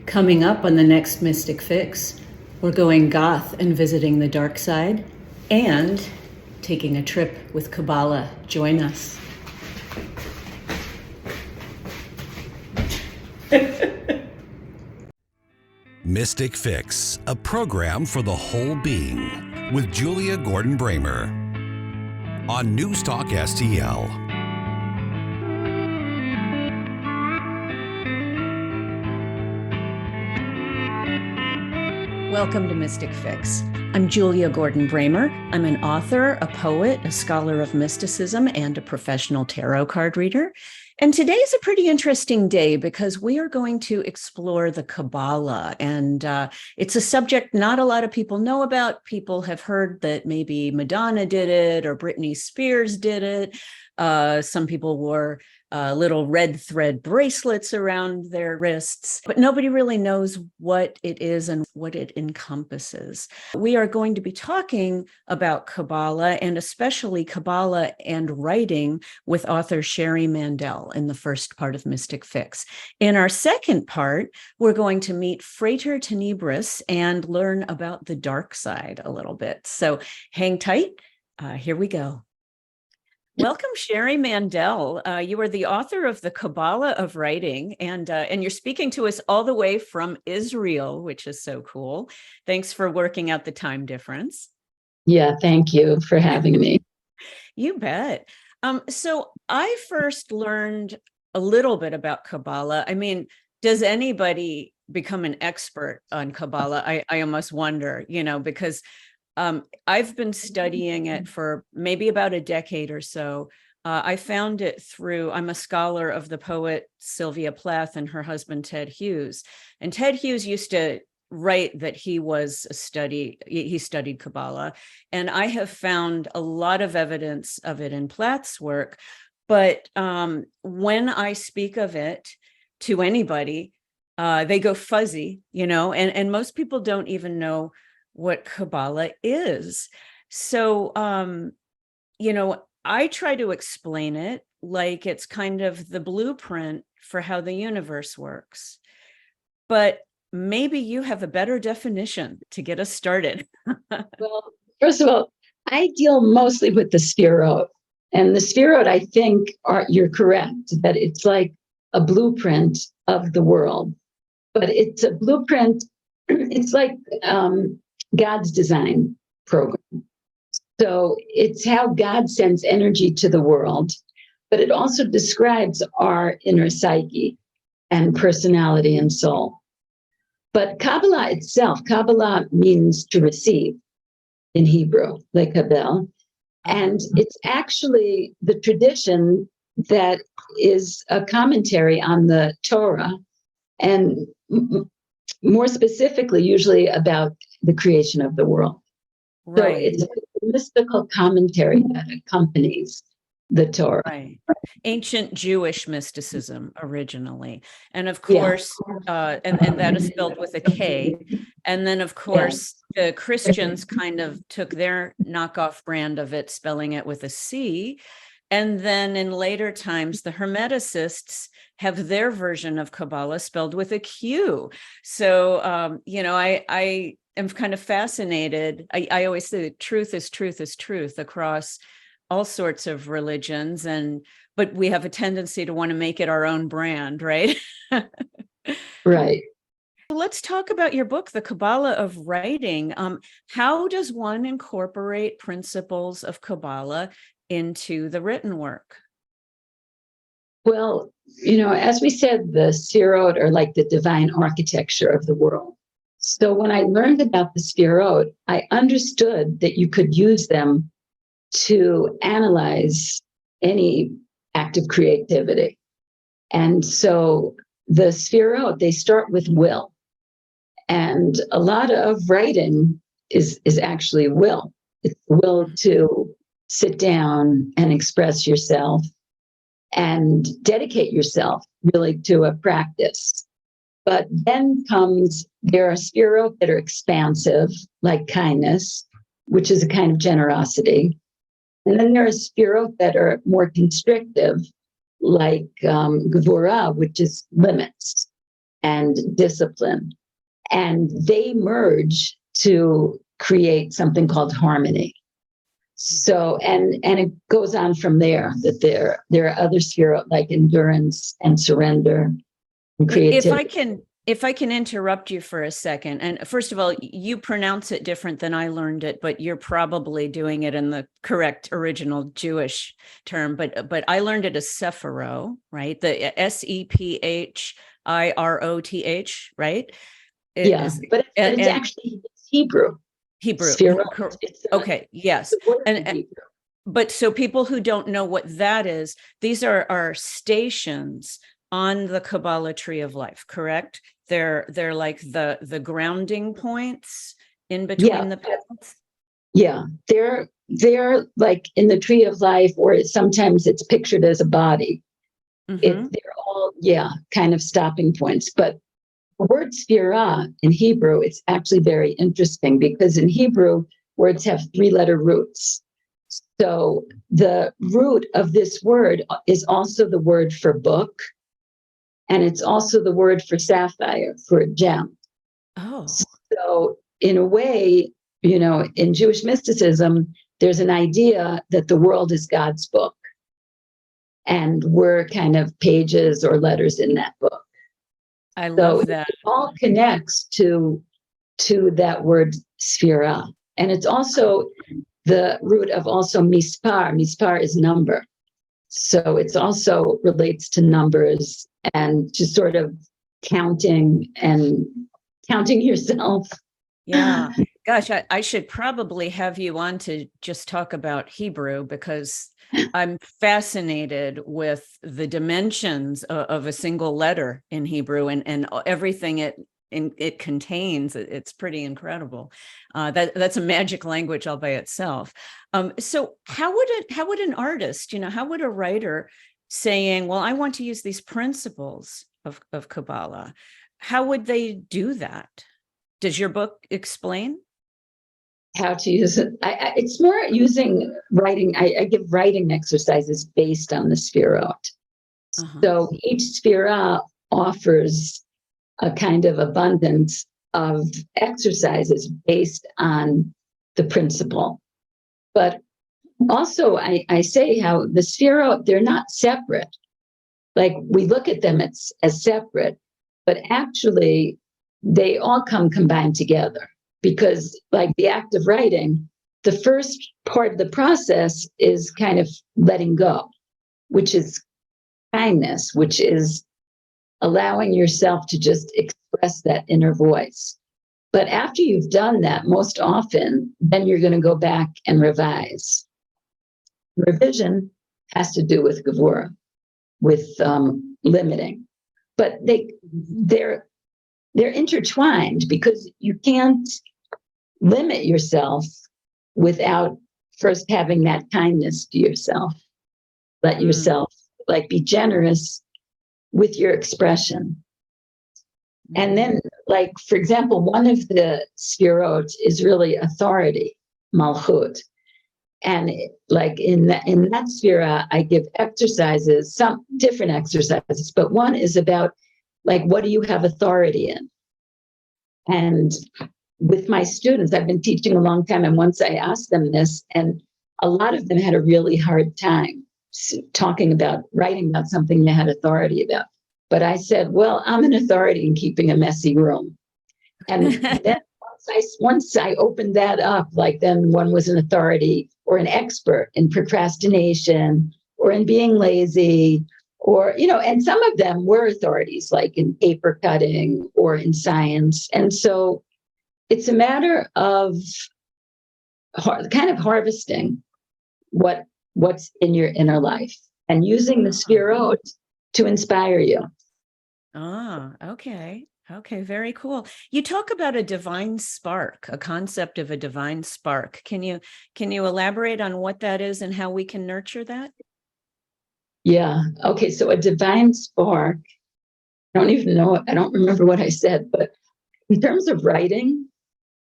Coming up on the next Mystic Fix, we're going goth and visiting the dark side and taking a trip with Kabbalah. Join us. Mystic Fix, a program for the whole being with Julia Gordon-Bramer on NewsTalkSTL. Welcome to Mystic Fix. I'm Julia Gordon-Bramer. I'm an author, a poet, a scholar of mysticism, and a professional tarot card reader. And today's a pretty interesting day because we are going to explore the Kabbalah. And it's a subject not a lot of people know about. People have heard that maybe Madonna did it or Britney Spears did it. Some people wore little red thread bracelets around their wrists, but nobody really knows what it is and what it encompasses. We are going to be talking about Kabbalah and especially Kabbalah and writing with author Sherri Mandell in the first part of Mystic Fix. In our second part, we're going to meet Frater Tenebris and learn about the dark side a little bit. So hang tight. Here we go. Welcome, Sherri Mandell. You are the author of the Kabbalah of Writing, and you're speaking to us all the way from Israel, which is so cool. Thanks for working out the time difference. Yeah, thank you for having me. You bet. So I first learned a little bit about Kabbalah. I mean, does anybody become an expert on Kabbalah? I almost wonder, because I've been studying it for maybe about a decade or so. I found it through, I'm a scholar of the poet Sylvia Plath and her husband, Ted Hughes. And Ted Hughes used to write that he studied Kabbalah. And I have found a lot of evidence of it in Plath's work. But when I speak of it to anybody, they go fuzzy, and most people don't even know what Kabbalah is. So, I try to explain it like it's kind of the blueprint for how the universe works. But maybe you have a better definition to get us started. Well, first of all, I deal mostly with the Sefirot. And the Sefirot, I think, you're correct, that it's like a blueprint of the world. But it's a blueprint, it's like God's design program. So it's how God sends energy to the world, but it also describes our inner psyche and personality and soul. But Kabbalah itself, Kabbalah means to receive in Hebrew, lekabel, and it's actually the tradition that is a commentary on the Torah, and more specifically, usually about the creation of the world. Right. So it's a mystical commentary that accompanies the Torah. Right. Ancient Jewish mysticism originally. And of course, and that is spelled with a K. And then, of course, the Christians kind of took their knockoff brand of it, spelling it with a C. And then in later times, the Hermeticists have their version of Kabbalah spelled with a Q. So, I am kind of fascinated. I always say truth is truth across all sorts of religions. But we have a tendency to want to make it our own brand, right? Right. Let's talk about your book, The Kabbalah of Writing. How does one incorporate principles of Kabbalah into the written work? Well, as we said, the Sefirot are like the divine architecture of the world. So when I learned about the Sefirot, I understood that you could use them to analyze any act of creativity. And so the Sefirot, they start with will. And a lot of writing is actually will. It's will to sit down and express yourself and dedicate yourself really to a practice. But then there are Sefirot that are expansive, like kindness, which is a kind of generosity. And then there are Sefirot that are more constrictive, like Gevurah, which is limits. and discipline. And they merge to create something called harmony. So, and it goes on from there, that there are other spheres like endurance and surrender and creativity. If I can interrupt you for a second, and first of all, you pronounce it different than I learned it, but you're probably doing it in the correct original Jewish term. But I learned it as Sephiro, right? The Sephiroth, right? Yeah, but it's actually Hebrew. Hebrew. Sphirot. Okay, yes. And but so people who don't know what that is, these are stations on the Kabbalah tree of life, correct? They're like the grounding points in between the paths. Yeah, they're like in the tree of life, or sometimes it's pictured as a body. They're all kind of stopping points. But the word sphira in Hebrew, it's actually very interesting, because in Hebrew, words have 3-letter roots. So the root of this word is also the word for book, and it's also the word for sapphire, for a gem. Oh. So in a way, in Jewish mysticism, there's an idea that the world is God's book, and we're kind of pages or letters in that book. I love that. It all connects to that word sphira. And it's also the root of also mispar. Mispar is number. So it's also relates to numbers and to sort of counting yourself. Yeah. Gosh, I should probably have you on to just talk about Hebrew, because I'm fascinated with the dimensions of a single letter in Hebrew and everything it contains. It's pretty incredible. That's a magic language all by itself. So how would an artist, how would a writer saying, well, I want to use these principles of Kabbalah, how would they do that? Does your book explain how to use it? It's more using writing. I give writing exercises based on the Sphirot. So each Sphira offers a kind of abundance of exercises based on the principle. But also, I say how the Sphirot, they're not separate. Like we look at them as separate, but actually they all come combined together, because like the act of writing, the first part of the process is kind of letting go, which is kindness, which is allowing yourself to just express that inner voice. But after you've done that, most often, then you're going to go back and revise. Revision has to do with Gevurah, with limiting. But they're intertwined, because you can't limit yourself without first having that kindness to yourself. Let yourself be generous with your expression. And then, for example, one of the Sphirot is really authority, Malchut. And in that Sphira, I give exercises, some different exercises, but one is about what do you have authority in? And with my students, I've been teaching a long time, and once I asked them this, and a lot of them had a really hard time writing about something they had authority about. But I said, well, I'm an authority in keeping a messy room. And then once I opened that up, then one was an authority or an expert in procrastination or in being lazy, or, and some of them were authorities, like in paper cutting or in science. And so it's a matter of kind of harvesting what's in your inner life and using the Sphirot to inspire you. Okay. Okay, very cool. You talk about a divine spark, a concept of a divine spark. Can you elaborate on what that is and how we can nurture that? Yeah. Okay. So a divine spark, I don't remember what I said, but in terms of writing,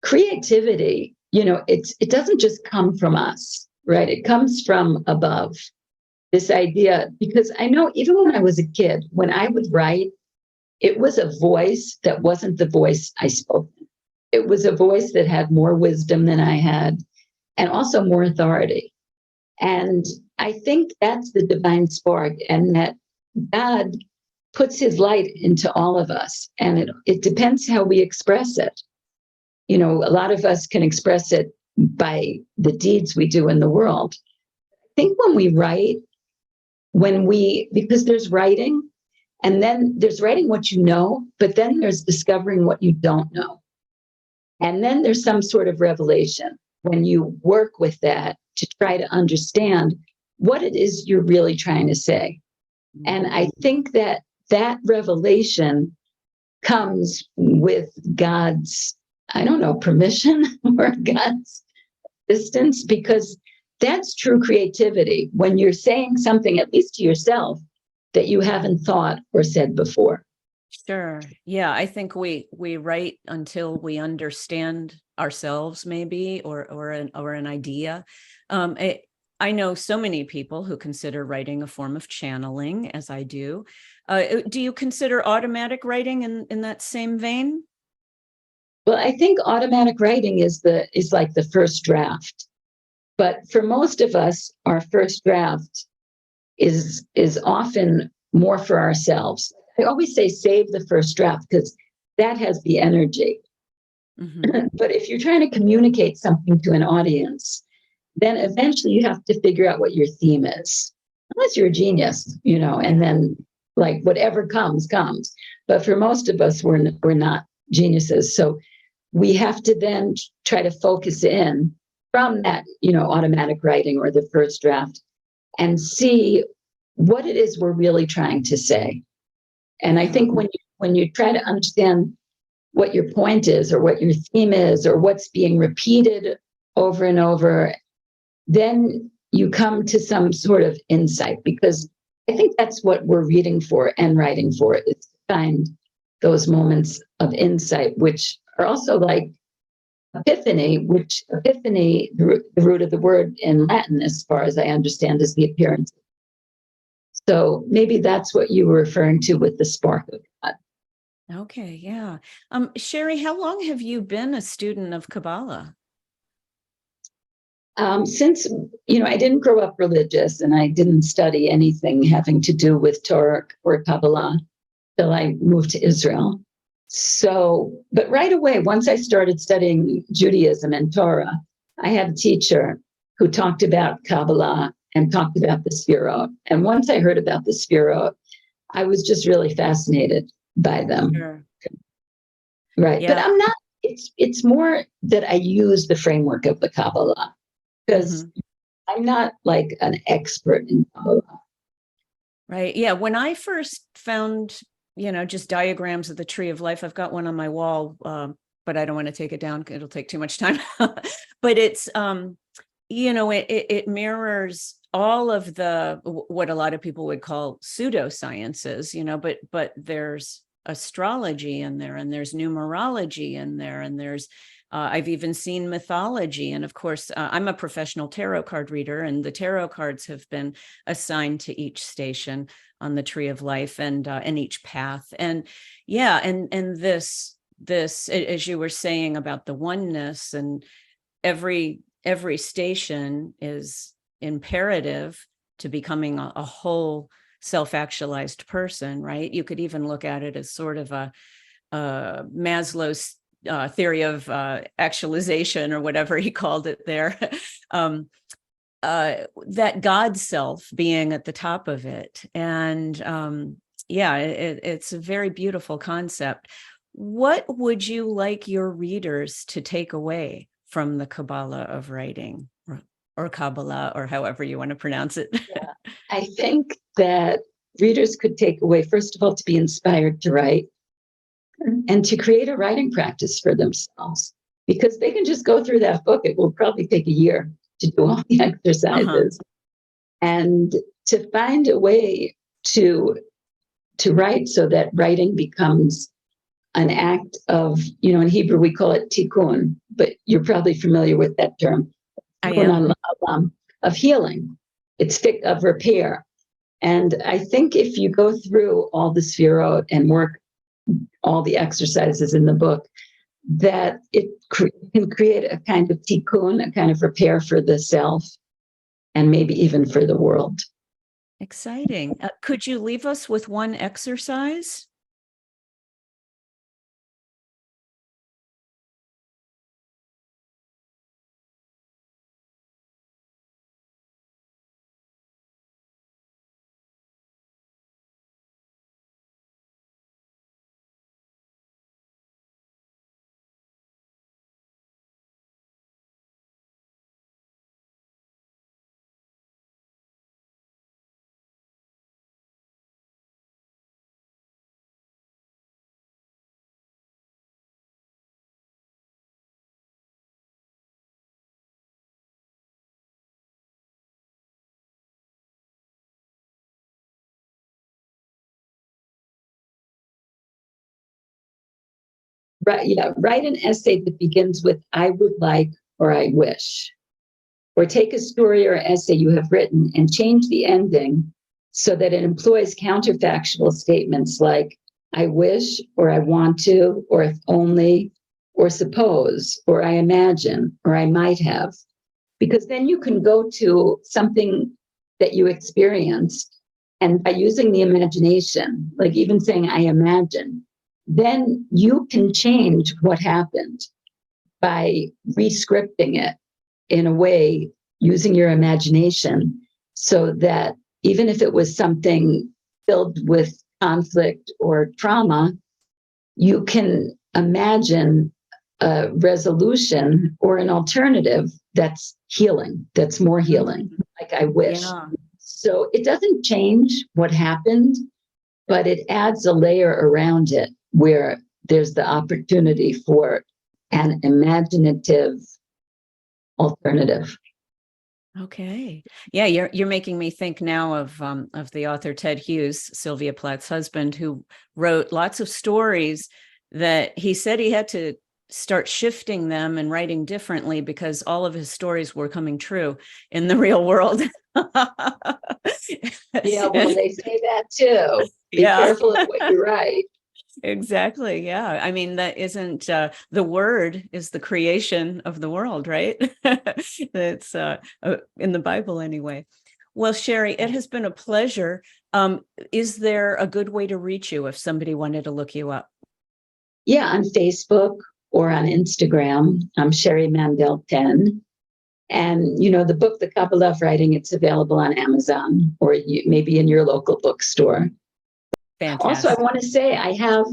creativity, it doesn't just come from us, right? It comes from above. This idea, because I know even when I was a kid, when I would write, it was a voice that wasn't the voice I spoke. It was a voice that had more wisdom than I had, and also more authority. And I think that's the divine spark, and that God puts his light into all of us. And it depends how we express it. You know, a lot of us can express it by the deeds we do in the world. I think when we write, because there's writing, and then there's writing what you know, but then there's discovering what you don't know. And then there's some sort of revelation when you work with that to try to understand what it is you're really trying to say. And I think that revelation comes with God's, I don't know, permission or God's assistance, because that's true creativity. When you're saying something, at least to yourself, that you haven't thought or said before. Sure. Yeah, I think we write until we understand ourselves, maybe, or an idea. I know so many people who consider writing a form of channeling, as I do. Do you consider automatic writing in that same vein? Well, I think automatic writing is like the first draft. But for most of us, our first draft is often more for ourselves. I always say save the first draft, because that has the energy. Mm-hmm. But if you're trying to communicate something to an audience, then eventually you have to figure out what your theme is, unless you're a genius, you know, and then like whatever comes. But for most of us, we're not geniuses. So we have to then try to focus in from that, you know, automatic writing or the first draft, and see what it is we're really trying to say. And I think when you try to understand what your point is, or what your theme is, or what's being repeated over and over, then you come to some sort of insight, because I think that's what we're reading for and writing for, is to find those moments of insight, which are also like epiphany, the root of the word in Latin, as far as I understand, is the appearance. So maybe that's what you were referring to with the spark of God. Okay, yeah. Sherri, how long have you been a student of Kabbalah? Since, you know, I didn't grow up religious, and I didn't study anything having to do with Torah or Kabbalah till I moved to Israel. So, but right away, once I started studying Judaism and Torah, I had a teacher who talked about Kabbalah and talked about the Sefirot. And once I heard about the Sefirot, I was just really fascinated by them. Sure. Right. Yeah. But I'm not, it's more that I use the framework of the Kabbalah, because I'm not like an expert in Kabbalah. Right. Yeah. When I first found, you know, just diagrams of the tree of life, I've got one on my wall, but I don't want to take it down. It'll take too much time. But it's, you know, it mirrors all of the, what a lot of people would call pseudosciences, you know, but there's astrology in there, and there's numerology in there, and there's, I've even seen mythology. And of course, I'm a professional tarot card reader, and the tarot cards have been assigned to each station on the tree of life, and each path. And yeah, and this, as you were saying about the oneness, and every station is imperative to becoming a whole self-actualized person, right? You could even look at it as sort of a Maslow's theory of actualization, or whatever he called it there. That God self being at the top of it. And yeah, it's a very beautiful concept. What would you like your readers to take away from the Kabbalah of writing, or Kabbalah, or however you want to pronounce it? Yeah. I think that readers could take away, first of all, to be inspired to write, and to create a writing practice for themselves, because they can just go through that book. It will probably take a year to do all the exercises, and to find a way to write, so that writing becomes an act of, you know, in Hebrew we call it tikkun, but you're probably familiar with that term. I am. Of healing. It's of repair. And I think if you go through all the Sefirot and work all the exercises in the book, that it can create a kind of tikkun, a kind of repair for the self, and maybe even for the world. Exciting. Could you leave us with one exercise? Right, yeah, write an essay that begins with "I would like" or "I wish." Or take a story or essay you have written and change the ending so that it employs counterfactual statements like "I wish" or "I want to" or "if only" or "suppose" or "I imagine" or "I might have." Because then you can go to something that you experienced, and by using the imagination, like even saying "I imagine," then you can change what happened by rescripting it in a way using your imagination, so that even if it was something filled with conflict or trauma, you can imagine a resolution or an alternative that's healing, that's more healing, like "I wish." Yeah. So it doesn't change what happened, but it adds a layer around it where there's the opportunity for an imaginative alternative. Okay. Yeah, you're making me think now of the author Ted Hughes, Sylvia Plath's husband, who wrote lots of stories that he said he had to start shifting them and writing differently because all of his stories were coming true in the real world. Yeah, well, they say that too. Be Yeah. careful of what you write. Exactly. Yeah. I mean, that isn't the word is the creation of the world, right? It's in the Bible anyway. Well, Sherri, it has been a pleasure. Is there a good way to reach you if somebody wanted to look you up? Yeah, on Facebook or on Instagram. I'm Sherri Mandell 10. And, the book, The Kabbalah of Writing, it's available on Amazon or maybe in your local bookstore. Also, I Fantastic. want to say I have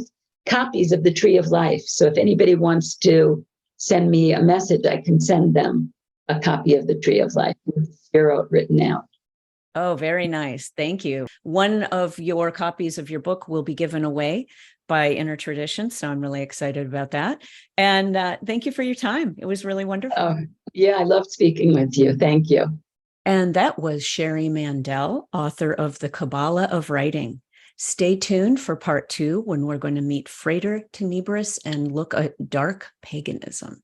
copies of The Tree of Life. So if anybody wants to send me a message, I can send them a copy of The Tree of Life with zero written out. Oh, very nice. Thank you. One of your copies of your book will be given away by Inner Tradition. So I'm really excited about that. And thank you for your time. It was really wonderful. Yeah, I loved speaking with you. Thank you. And that was Sherri Mandell, author of The Kabbalah of Writing. Stay tuned for part 2 when we're going to meet Frater Tenebris and look at dark paganism.